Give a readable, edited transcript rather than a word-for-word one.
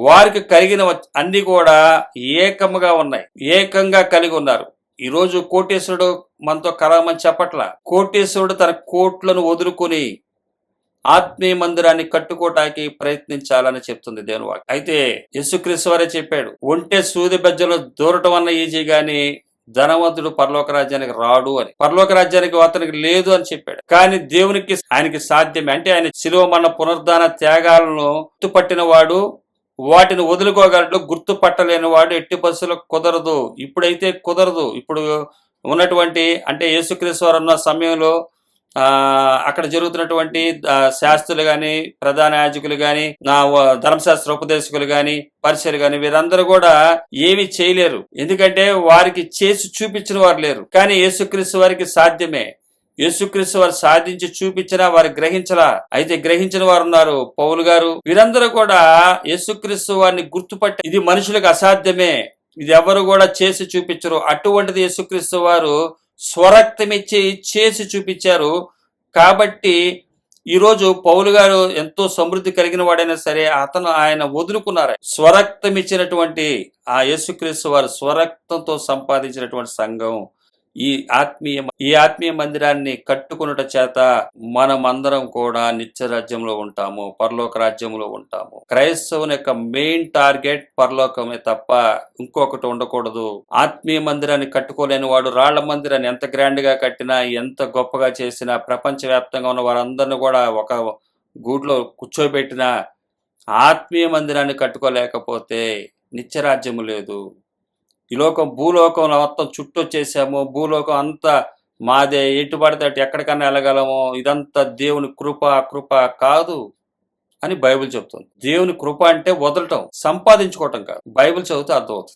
వారికి కలిగిన అన్ని కూడా ఏకముగా ఉన్నాయి, ఏకంగా కలిగి ఉన్నారు. ఈరోజు కోటేశ్వరుడు మనతో కలవమని చెప్పట్లా. కోటేశ్వరుడు తన కోట్లను వదులుకొని ఆత్మీయ మందిరాన్ని కట్టుకోవటానికి ప్రయత్నించాలని చెప్తుంది దేవుని వాక్యం. అయితే యేసుక్రీస్తు వారే చెప్పాడు, ఒంటె సూది బెజ్జలో దూరటం అన్న ఈజీ గాని ధనవంతుడు పరలోక రాజ్యానికి రాడు అని. పరలోక రాజ్యానికి అతనికి లేదు అని చెప్పాడు. కానీ దేవునికి ఆయనకి సాధ్యమే. అంటే ఆయన శిలువ మరణ పునరుద్ధాన త్యాగాలను గుర్తుపట్టిన వాడు, వాటిని వదులుకోగలడు. గుర్తుపట్టలేని వాడు ఎట్టి పరిస్థితుల్లో కుదరదు. ఇప్పుడైతే కుదరదు. ఇప్పుడు ఉన్నటువంటి అంటే యేసుక్రీస్తు వారు ఉన్న సమయంలో అక్కడ జరుగుతున్నటువంటి శాస్త్రులు గాని, ప్రధాన యాజకులు గాని, ధర్మశాస్త్ర ఉపదేశకులు గాని, పరిచయులు గాని, వీరందరూ కూడా ఏమి చేయలేరు. ఎందుకంటే వారికి చేసి చూపించిన వారు లేరు. కానీ యేసుక్రీస్తు వారికి సాధ్యమే. యేసుక్రీస్తు వారు సాధించి చూపించినా వారు గ్రహించలా. అయితే గ్రహించిన వారు ఉన్నారు, పౌలు గారు. వీరందరూ కూడా యేసుక్రీస్తు వారిని గుర్తుపట్టి ఇది మనుషులకు అసాధ్యమే, ఇది ఎవరు కూడా చేసి చూపించరు. అటువంటిది యేసుక్రీస్తు వారు స్వరక్తమిచ్చి చేసి చూపించారు. కాబట్టి ఈరోజు పౌలు గారు ఎంతో సమృద్ధి కలిగిన వాడైనా సరే ఆయన వదులుకున్నారు. స్వరక్తం ఇచ్చినటువంటి ఆ యేసుక్రీస్తు వారు స్వరక్తంతో సంపాదించినటువంటి సంఘం ఈ ఆత్మీయ మందిరాన్ని కట్టుకున్నట చేత మనమందరం కూడా నిత్య రాజ్యంలో ఉంటాము, పరలోక రాజ్యంలో ఉంటాము. క్రైస్తవుని యొక్క మెయిన్ టార్గెట్ పరలోకమే తప్ప ఇంకొకటి ఉండకూడదు. ఆత్మీయ మందిరాన్ని కట్టుకోలేని వాడు రాళ్ల మందిరాన్ని ఎంత గ్రాండ్ గా కట్టినా, ఎంత గొప్పగా చేసినా, ప్రపంచవ్యాప్తంగా ఉన్న వారందరినీ కూడా ఒక గూడ్లో కూర్చోబెట్టినా ఆత్మీయ మందిరాన్ని కట్టుకోలేకపోతే నిత్యరాజ్యము లేదు. ఈ లోకం భూలోకంలో మొత్తం చుట్టొచ్చేసాము, భూలోకం అంతా మాదే, ఎటు పడితే అటు ఎక్కడికన్నా వెళ్ళగలము, ఇదంతా దేవుని కృప కాదు అని బైబిల్ చెప్తుంది. దేవుని కృప అంటే వదలటం, సంపాదించుకోవటం కాదు. బైబిల్ చదివితే అర్థమవుతుంది.